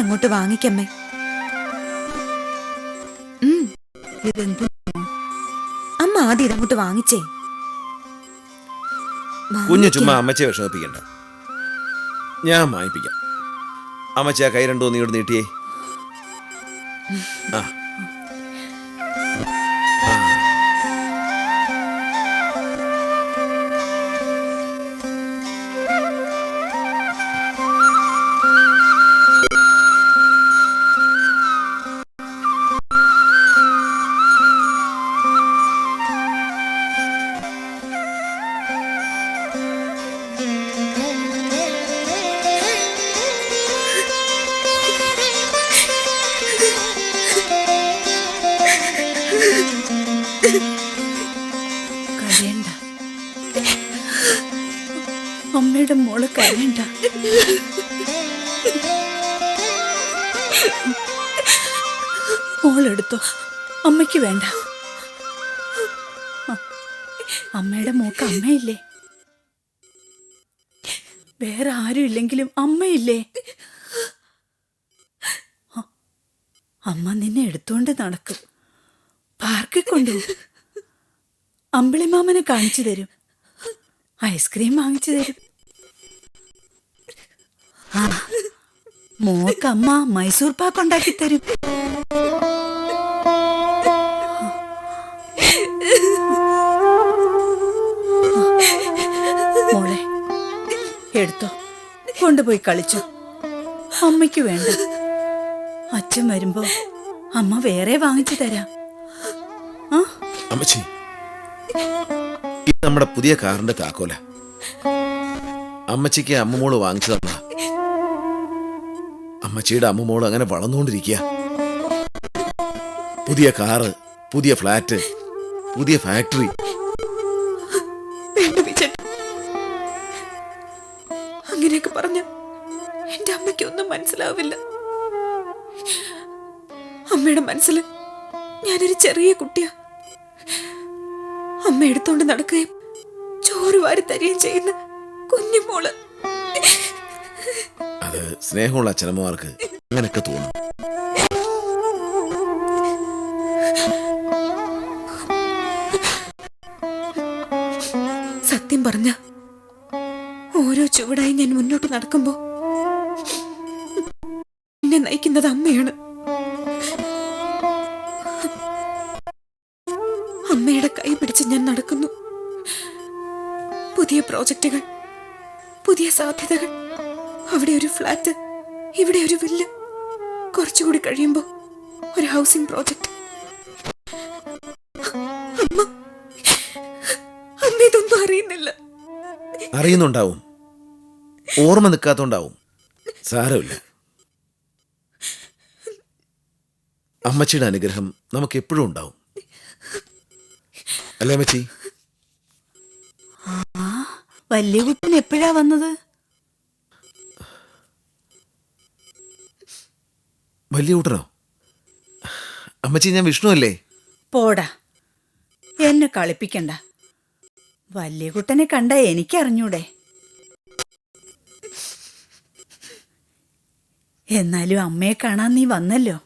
അങ്ങോട്ട് വാങ്ങിക്കമ്മേ. ഇതെന്ത്? അമ്മ ആദ്യം ഇതങ്ങോട്ട് വാങ്ങിച്ചേ. കുഞ്ഞു ചുമ്മാ അമ്മച്ചയെ വിഷമിപ്പിക്കണ്ട, ഞാൻ വാങ്ങിപ്പിക്കാം. അമ്മച്ച കൈ രണ്ടോ നീയോട് നീട്ടിയേ. ആ കരയണ്ട അമ്മയുടെ മോള്, കരയണ്ട. മോളെടുത്തോ, അമ്മയ്ക്ക് വേണ്ട. അമ്മയുടെ മോക്ക് അമ്മയില്ലേ? വേറെ ആരും ഇല്ലെങ്കിലും അമ്മയില്ലേ? അമ്മ നിന്നെ എടുത്തോണ്ട് നടക്കും, പാർക്കിൽ കൊണ്ടുപോകും, അമ്പിളിമാമനെ കാണിച്ചു തരും, ഐസ്ക്രീം വാങ്ങിച്ചു തരും. ആ, മോക്കമ്മ മൈസൂർ പാക്ക് ഉണ്ടാക്കി തരും. മോളെ എടുത്തോ, കൊണ്ടുപോയി കളിച്ചോ. അമ്മയ്ക്ക് വേണ്ട. അച്ഛൻ വരുമ്പോ അമ്മ വേറെ വാങ്ങിച്ചു തരാം. അമ്മച്ചി, ഇത് നമ്മുടെ പുതിയ കാറിന്റെ താക്കോല. അമ്മച്ചിക്ക് അമ്മമോള് വാങ്ങിച്ചു തന്ന. അമ്മച്ചിയുടെ അമ്മമോള് അങ്ങനെ വളർന്നുകൊണ്ടിരിക്കുക. പുതിയ കാറ്, പുതിയ ഫ്ലാറ്റ്, പുതിയ ഫാക്ടറി. അങ്ങനെയൊക്കെ പറഞ്ഞ എന്റെ അമ്മയ്ക്ക് ഒന്നും മനസ്സിലാവില്ല. അമ്മയുടെ മനസ്സിൽ ഞാനൊരു ചെറിയ കുട്ടിയാ. അമ്മ എടുത്തോണ്ട് നടക്കുകയും ചോറ് വാരി തരികയും ചെയ്യുന്ന കുഞ്ഞുമോള്. അത് സ്നേഹമുള്ള അച്ഛനമ്മമാർക്ക് അങ്ങനെയൊക്കെ തോന്നും. സത്യം പറഞ്ഞ ഓരോ ചുവടായി ഞാൻ മുന്നോട്ട് നടക്കുമ്പോ എന്നെ നയിക്കുന്നത് അമ്മയാണ്. അമ്മയുടെ കൈ പിടിച്ച് ഞാൻ നടക്കുന്നു. പുതിയ പ്രോജക്റ്റുകൾ, പുതിയ സാധ്യതകൾ. അവിടെ ഒരു ഫ്ലാറ്റ്, ഇവിടെ ഒരു വില്ല, കുറച്ചുകൂടി കഴിയുമ്പോ ഒരു ഹൗസിംഗ് പ്രോജക്റ്റ്. അമ്മ ഇതൊന്നും അറിയുന്നില്ല. അറിയുന്നുണ്ടാവും, ഓർമ്മ നിൽക്കാത്തോണ്ടാവും. സാരമില്ല. അമ്മച്ചിയുടെ അനുഗ്രഹം നമുക്ക് എപ്പോഴും ഉണ്ടാവും, അല്ലേ അമ്മച്ചി? വലിയ കുട്ടൻ എപ്പോഴാ വന്നത്? വലിയ കൂട്ടനോ? അമ്മച്ചി, ഞാൻ വിഷ്ണു അല്ലേ? പോടാ, എന്നെ കളിപ്പിക്കണ്ട. വലിയ കുട്ടനെ കണ്ട എനിക്കറിഞ്ഞൂടെ? എന്നാലും അമ്മയെ കാണാൻ നീ വന്നല്ലോ.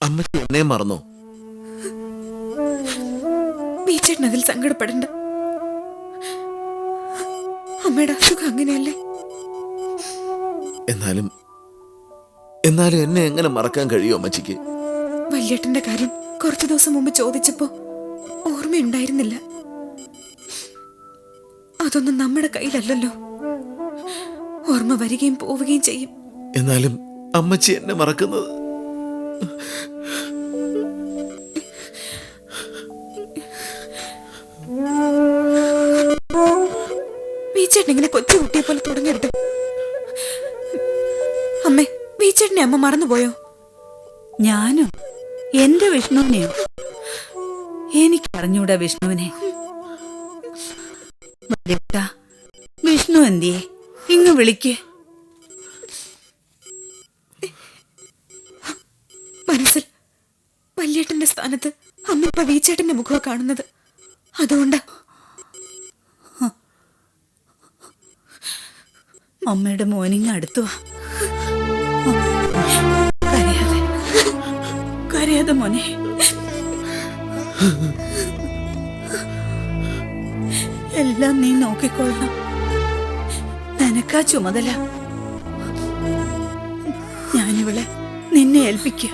അമ്മച്ചി എന്നെ മറന്നോ? ബീച്ചേട്ടൻ അതിൽ സങ്കടപ്പെടണ്ട. അമ്മയുടെ അസുഖം അങ്ങനെയല്ലേ. എന്നാലും എന്നെ എങ്ങനെ മറക്കാൻ കഴിയും അമ്മച്ചിക്ക്? വല്യേട്ടന്റെ കാര്യം കുറച്ചു ദിവസം മുമ്പ് ചോദിച്ചപ്പോ ഓർമ്മയുണ്ടായിരുന്നില്ല. അതൊന്നും നമ്മുടെ കയ്യിലല്ലല്ലോ. ഓർമ്മ വരികയും പോവുകയും ചെയ്യും. എന്നാലും അമ്മച്ചി എന്നെ മറക്കുന്നത്. ബീച്ചേട്ടൻ ഇങ്ങനെ കൊച്ചു കുട്ടിയെ പോലെ തുടങ്ങരുത്. അമ്മേ, ബീച്ചേട്ടനെ അമ്മ മറന്നുപോയോ? ഞാനും എന്റെ വിഷ്ണുവിനെയോ? എനിക്കറിഞ്ഞൂടാ വിഷ്ണുവിനെ. വിഷ്ണു എന്തിയേ? ഇങ്ങ് വിളിക്ക്. മനസ്സിൽ വല്യേട്ടന്റെ സ്ഥാനത്ത് അമ്മ ഇപ്പൊ വീച്ചേട്ടന്റെ മുഖമാണ് കാണുന്നത്. അതുകൊണ്ടാ. അമ്മയുടെ മോനിങ് അടുത്തു വാ. കരയാതെ കരയാതെ മോനെ. എല്ലാം നീ നോക്കിക്കൊള്ളണം. നിനക്കാ ചുമതല. ഞാനിവളെ നിന്നെ ഏൽപ്പിക്കുക.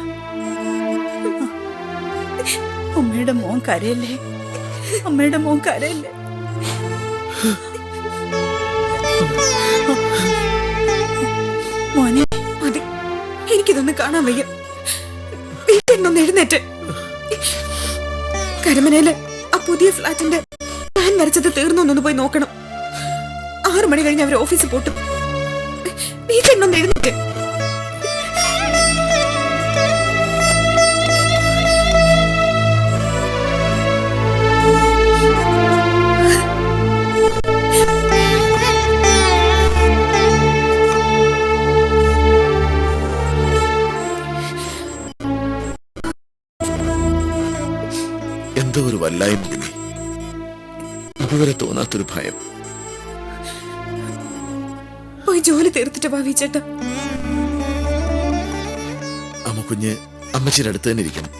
അമ്മയുടെ മോൻ കരയല്ലേ, അമ്മയുടെ മോൻ കരയല്ലേ. മോനെ മതി, എനിക്കിതൊന്ന് കാണാൻ വയ്യ. വീട്ടിൽ എഴുന്നേറ്റ് കരമനയില് ആ പുതിയ ഫ്ലാറ്റിന്റെ പ്ലാൻ വരച്ചത് തീർന്നൊന്നു പോയി നോക്കണം. 6 മണി കഴിഞ്ഞ് അവർ ഓഫീസിൽ പോട്ടും. വീട്ടിൽ എഴുന്നേറ്റ്. എന്തോ ഒരു വല്ലായ്മ, ഇതുവരെ തോന്നാത്തൊരു ഭയം. പോയി ജോലി തീർത്തിട്ട് ഭാവി ചേട്ടാ. അമ്മ കുഞ്ഞ് അമ്മച്ചിയുടെ അടുത്ത് തന്നെ ഇരിക്കണം.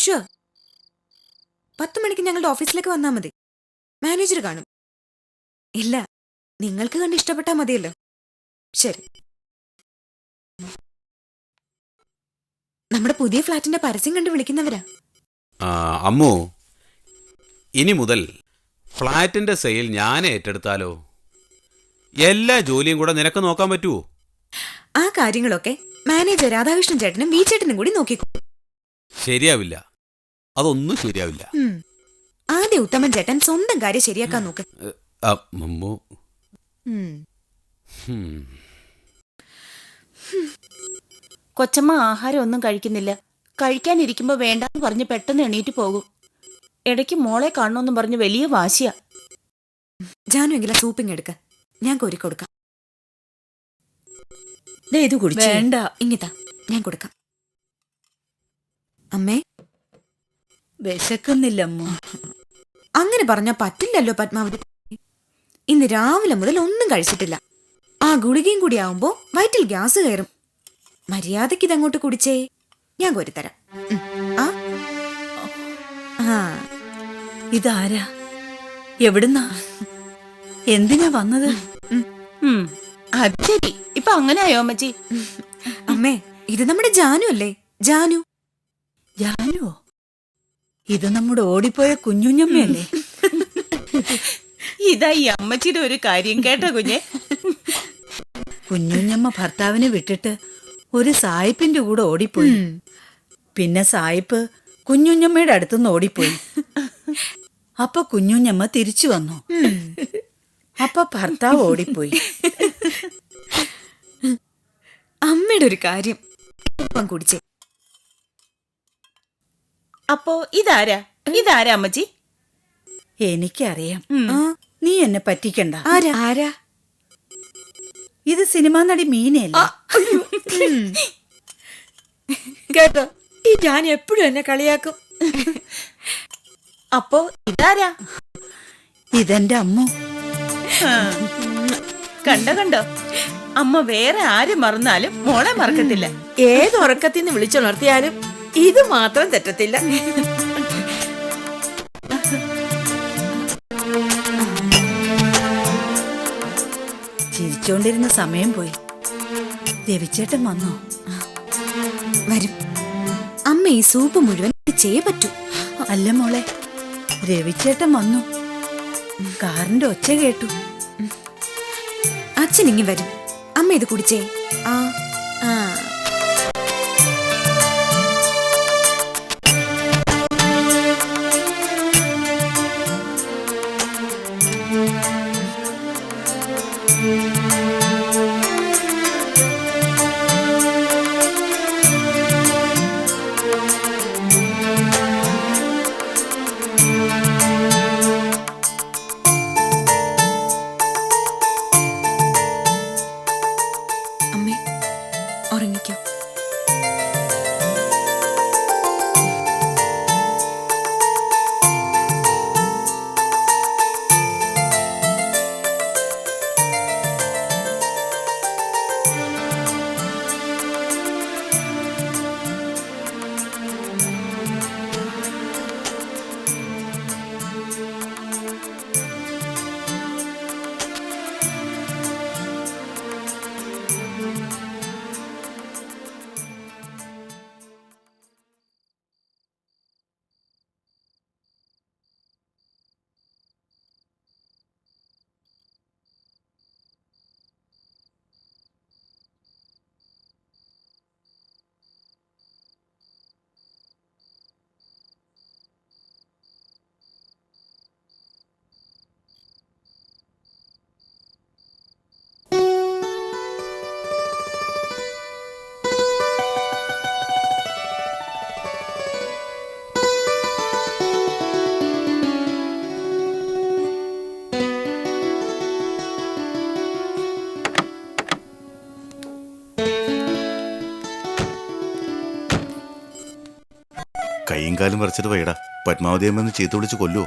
ഷുവർ, 10 മണിക്ക് ഞങ്ങളുടെ ഓഫീസിലേക്ക് വന്നാൽ മതി. മാനേജർ കാണും. ഇല്ല, നിങ്ങൾക്ക് കണ്ട് ഇഷ്ടപ്പെട്ടാൽ മതിയല്ലോ. ശരി. നമ്മുടെ പുതിയ ഫ്ലാറ്റിന്റെ പരസ്യം കണ്ട് വിളിക്കുന്നവരാ. അമ്മു, ഇനി മുതൽ ഫ്ലാറ്റിന്റെ സെയിൽ ഞാൻ ഏറ്റെടുത്താലോ? എല്ലാ ജോലിയും കൂടെ നിനക്ക് നോക്കാൻ പറ്റുമോ? ആ കാര്യങ്ങളൊക്കെ മാനേജർ രാധാകൃഷ്ണൻ ചേട്ടനും വി ചേട്ടനും കൂടി നോക്കിക്കോ. ശരിയാവില്ല, അതൊന്നും ശരിയാവില്ല. ആദ്യം ഉത്തമൻ ചേട്ടൻ സ്വന്തം കാര്യം ശരിയാക്കാൻ നോക്ക്. അമ്മു, കൊച്ചമ്മ ആഹാരം ഒന്നും കഴിക്കുന്നില്ല. കഴിക്കാനിരിക്കുമ്പോ വേണ്ടാന്ന് പറഞ്ഞ് പെട്ടെന്ന് എണീറ്റ് പോകും. ഇടയ്ക്ക് മോളെ കാണണമെന്നും പറഞ്ഞ് വലിയ വാശിയാ. ജാനു എങ്കിലും സൂപ്പിങ് എടുക്ക, ഞാൻ കോരിക്കൊടുക്കാം. ഇത് കുടിച്ചു. വേണ്ട, ഇങ്ങിതാ, ഞാൻ കൊടുക്കാം. അമ്മേ, വിശക്കുന്നില്ലമ്മ. അങ്ങനെ പറഞ്ഞാ പറ്റില്ലല്ലോ പത്മാവതി. ഇന്ന് രാവിലെ മുതൽ ഒന്നും കഴിച്ചിട്ടില്ല. ആ ഗുളികയും കൂടി ആവുമ്പോ വയറ്റിൽ ഗ്യാസ് കയറും. മര്യാദക്ക് ഇതങ്ങോട്ട് കുടിച്ചേ, ഞാൻ കോരിത്തരാം. ആ ആ, ഇതാരാ? എവിടുന്നാ? എന്തിനാ വന്നത്? അത് ശരി, ഇപ്പൊ അങ്ങനെയായോ അമ്മച്ചി? അമ്മേ, ഇത് നമ്മുടെ ജാനു അല്ലേ? ജാനു. ജാനുവോ? ഇത് നമ്മുടെ ഓടിപ്പോയ കുഞ്ഞുഞ്ഞമ്മയല്ലേ? ഇതാ ഈ അമ്മച്ചിയുടെ ഒരു കാര്യം കേട്ടോ കുഞ്ഞെ. കുഞ്ഞുഞ്ഞമ്മ ഭർത്താവിനെ വിട്ടിട്ട് ഒരു സായിപ്പിന്റെ കൂടെ ഓടിപ്പോയി. പിന്നെ സായിപ്പ് കുഞ്ഞുഞ്ഞമ്മയുടെ അടുത്തുനിന്ന് ഓടിപ്പോയി. അപ്പൊ കുഞ്ഞുഞ്ഞമ്മ തിരിച്ചു വന്നു. അപ്പൊ ഭർത്താവ് ഓടിപ്പോയി. അമ്മയുടെ ഒരു കാര്യം കുടിച്ചേ. അപ്പോ ഇതാരാ അമ്മച്ചി? എനിക്കറിയാം, നീ എന്നെ പറ്റിക്കണ്ട. ആരാ ആരാ? ഇത് സിനിമാ നടി മീനയല്ലേ? കേട്ടോ, ഈ ഞാൻ എപ്പോഴും എന്നെ കളിയാക്കും. അപ്പോ ഇതാരാ? ഇതെന്റെ അമ്മു. കണ്ടോ, അമ്മ വേറെ ആര് മറന്നാലും മോളെ മറക്കത്തില്ല. ഏത് ഉറക്കത്തിന്ന് വിളിച്ചുണർത്തിയാലും ഇത് മാത്രം തെറ്റത്തില്ല. ചിരിച്ചോണ്ടിരുന്ന സമയം പോയി. രവിച്ചേട്ടൻ വന്നോ? വരും. അമ്മ ഈ സൂപ്പ് മുഴുവൻ ചെയ്യേ പറ്റൂ. അല്ല മോളെ, രവിച്ചേട്ടൻ വന്നു. കാറിന്റെ ഒച്ച കേട്ടു. അച്ഛൻ ഇങ്ങി വരും. അമ്മ ഇത് കുടിച്ചേ. ആ ആ, ഉറങ്ങിക്കോ. കൈയും കാലും വരച്ചിട്ട് വൈടാ. പത്മാവതി അമ്മന്ന് ചീത്ത വിളിച്ച് കൊല്ലുവോ?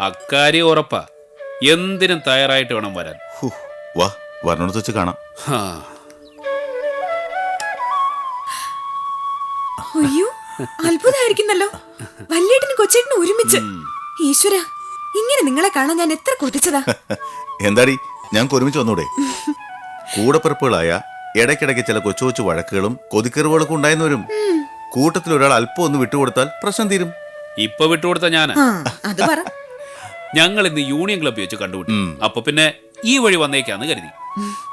അക്കാര്യം ഉറപ്പാ. എന്തിനും തയ്യാറായിട്ട് വേണം വരാൻ. വാ, വരണത്ത് വെച്ച് കാണാം. ഹാ. അയ്യോ, അത്ഭുതമായിരിക്കുന്നല്ലോ. വല്യേട്ടനും കൊച്ചേട്ടനും ഒരുമിച്ച്. ഈശ്വര, ഇങ്ങനെ നിങ്ങളെ കാണാൻ ഞാൻ എത്ര കൊതിച്ചതാ. എന്താടി, ഞങ്ങൾക്ക് ഒരുമിച്ച് വന്നൂടെ? കൂടപ്പിറപ്പുകളായ ഇടയ്ക്കിടയ്ക്ക് ചില കൊച്ചു കൊച്ചു വഴക്കുകളും കൊതിക്കെറിവുകളൊക്കെ ഉണ്ടായെന്ന് വരും. കൂട്ടത്തിൽ ഒരാൾ അല്പം ഒന്ന് വിട്ടുകൊടുത്താൽ പ്രശ്നം തീരും. ഇപ്പൊ വിട്ടുകൊടുത്ത ഞാനാ. ആ, അത് പറ. ഞങ്ങൾ ഇന്ന് യൂണിയൻ ക്ലബ്ബ് വെച്ച് കണ്ടുപിടി. അപ്പൊ പിന്നെ ഈ വഴി വന്നേക്കാന്ന് കരുതി.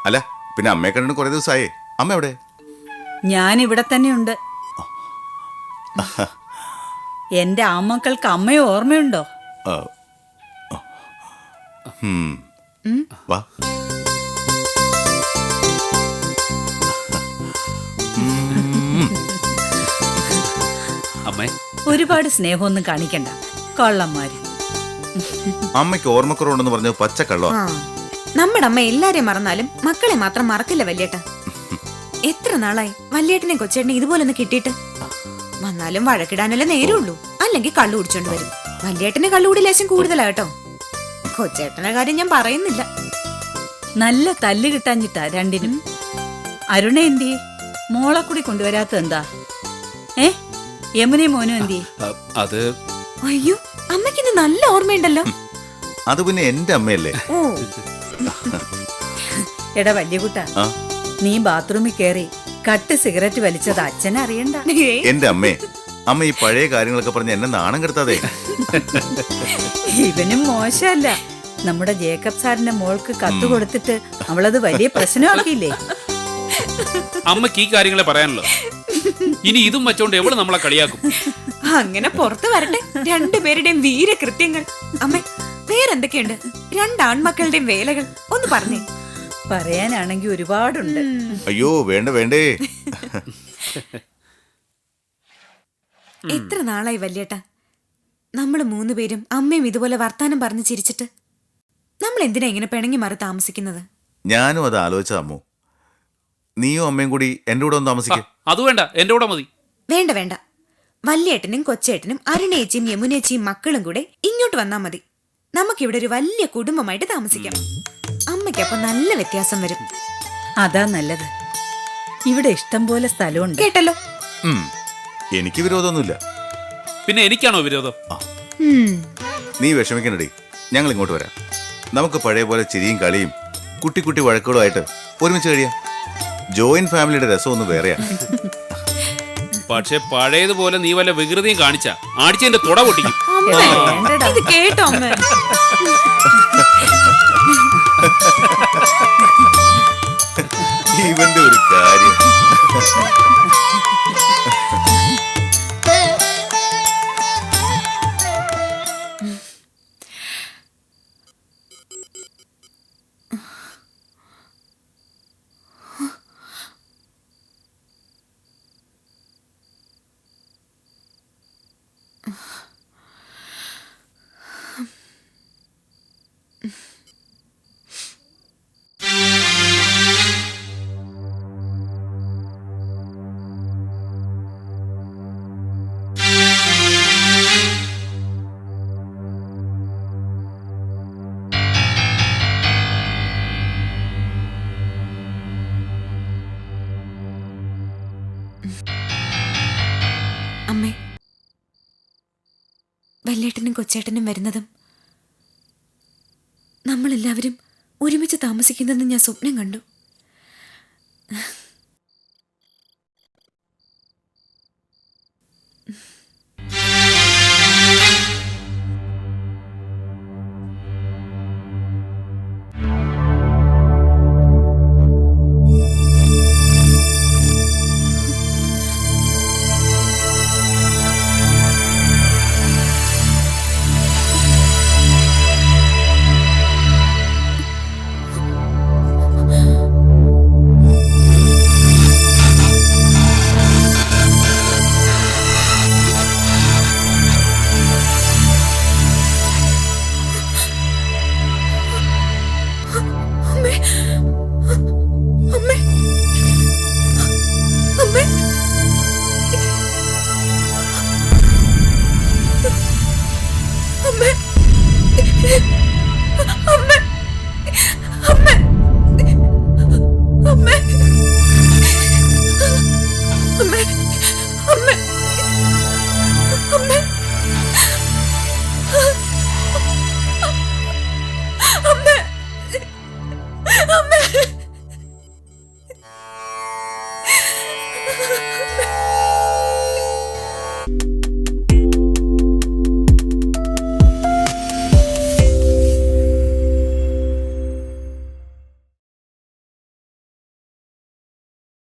അല്ല, പിന്നെ അമ്മയെ കണ്ടിട്ട് കുറെ ദിവസമായേ. അമ്മ എവിടെ? ഞാൻ ഇവിടെ തന്നെയുണ്ട്. എന്റെ ആമക്കൾക്ക് അമ്മയെ ഓർമ്മയുണ്ടോ? ആ, വാ. അമ്മേ, ഒരുപാട് സ്നേഹമൊന്നും കാണിക്കണ്ട, കള്ളന്മാര്. അമ്മയ്ക്ക് ഓർമ്മക്കുറവുണ്ടെന്ന് പറഞ്ഞ പച്ചക്കള്ളോ? ആ, നമ്മുടെ അമ്മ എല്ലാരെയും മറന്നാലും മക്കളെ മാത്രം മറക്കില്ല വല്യേട്ട. എത്ര നാളായി വല്യേട്ടനെ കൊച്ചേട്ടനെ ഇതുപോലെ ഒന്ന് കിട്ടിയിട്ട്. വന്നാലും വഴക്കിടാനല്ലേ നേരമുള്ളൂ, അല്ലെങ്കിൽ കള്ളു കുടിച്ചോണ്ട് വരും. വല്യേട്ടന് കള്ളുകൂടി ലേശം കൂടുതലാ കേട്ടോ. കൊച്ചേട്ടന്റെ കാര്യം ഞാൻ പറയുന്നില്ല. നല്ല തല്ല് കിട്ടാഞ്ഞിട്ടാ രണ്ടിനും. അരുണ എന്തി മോളെ കൂടി കൊണ്ടുവരാത്ത എന്താ? യമുനയും മോനും എന്തി? അത് അയ്യോ, അമ്മയ്ക്കിന്ന് നല്ല ഓർമ്മയുണ്ടല്ലോ. അത് പിന്നെ എന്റെ അമ്മയല്ലേ. ഓ, എടാ വലിയ കുട്ട, നീ ബാത്റൂമിൽ കയറി കട്ട് സിഗരറ്റ് വലിച്ചത് അച്ഛനെ അറിയണ്ട. എന്റെ അമ്മേ, അമ്മ ഈ പഴയ കാര്യങ്ങളൊക്കെ പറഞ്ഞ് എന്നെ നാണം കെടുത്താതെ. ഇവനും മോശമല്ല. നമ്മുടെ ജേക്കബ് സാറിന്റെ മോൾക്ക് കത്ത് കൊടുത്തിട്ട് അവളത് വലിയ പ്രശ്നമാക്കിയില്ലേ? അമ്മക്ക് ഈ കാര്യങ്ങളെ പറയാനല്ലോ. ഇനി ഇതും വെച്ചോണ്ട് എവിടെ നമ്മളെ കളിയാക്കും. അങ്ങനെ പുറത്തു വരട്ടെ രണ്ടുപേരുടെയും വീരകൃത്യങ്ങൾ. അമ്മ, വേറെന്തൊക്കെയുണ്ട്? രണ്ടാൺമക്കളുടെയും വേലകൾ ഒന്ന് പറഞ്ഞേ. പറയാനാണെങ്കിൽ ഒരുപാടുണ്ട്. അയ്യോ, വേണ്ട വേണ്ടേ. എത്ര നാളായി വല്യേട്ടാ നമ്മള് മൂന്നുപേരും അമ്മയും ഇതുപോലെ വർത്താനം പറഞ്ഞ് ചിരിച്ചിട്ട്. നമ്മൾ എന്തിനാ ഇങ്ങനെ പിണങ്ങി മാറി താമസിക്കുന്നത്? ഞാനും അത് ആലോചിച്ച അമ്മു. നീയും അമ്മയും കൂടി എന്റെ കൂടെ ഒന്ന് താമസിക്കേ. അത് വേണ്ട, എന്റെ കൂടെ മതി. വേണ്ട വേണ്ട, വല്യേട്ടനും കൊച്ചേട്ടനും അരുണേച്ചിയും യമുനേച്ചിയും മക്കളും കൂടെ ഇങ്ങോട്ട് വന്നാ മതി. നമുക്കിവിടെ ഒരു വലിയ കുടുംബമായിട്ട് താമസിക്കാം. അമ്മയ്ക്കപ്പൊ നല്ല വ്യത്യാസം വരും. അതാ നല്ലത്. ഇവിടെ ഇഷ്ടം പോലെ സ്ഥലമുണ്ട്. കേട്ടല്ലോ. എനിക്ക് വിരോധമൊന്നുമില്ല. പിന്നെ എനിക്കാണോ വിരോധം? നീ വിഷമിക്കണ്ടടി, ഞങ്ങൾ ഇങ്ങോട്ട് വരാം. നമുക്ക് പഴയ പോലെ ചിരിയും കളിയും കുട്ടി കുട്ടി വഴക്കുകളുമായിട്ട് ഒരുമിച്ച് കഴിയാം. ജോയിന്റ് ഫാമിലിയുടെ രസം ഒന്ന് വേറെയാ. പക്ഷെ പഴയതുപോലെ നീ വല്ല വികൃതിയും കാണിച്ച ആടിച്ചെന്റെ തുട പൊട്ടിക്കും. ഇത് കേട്ടോ അമ്മ? ഇവന്റെ ഒരു കാര്യം. വല്യേട്ടനും കൊച്ചേട്ടനും വരുന്നതും നമ്മളെല്ലാവരും ഒരുമിച്ച് താമസിക്കുന്നതെന്ന് ഞാൻ സ്വപ്നം കണ്ടു.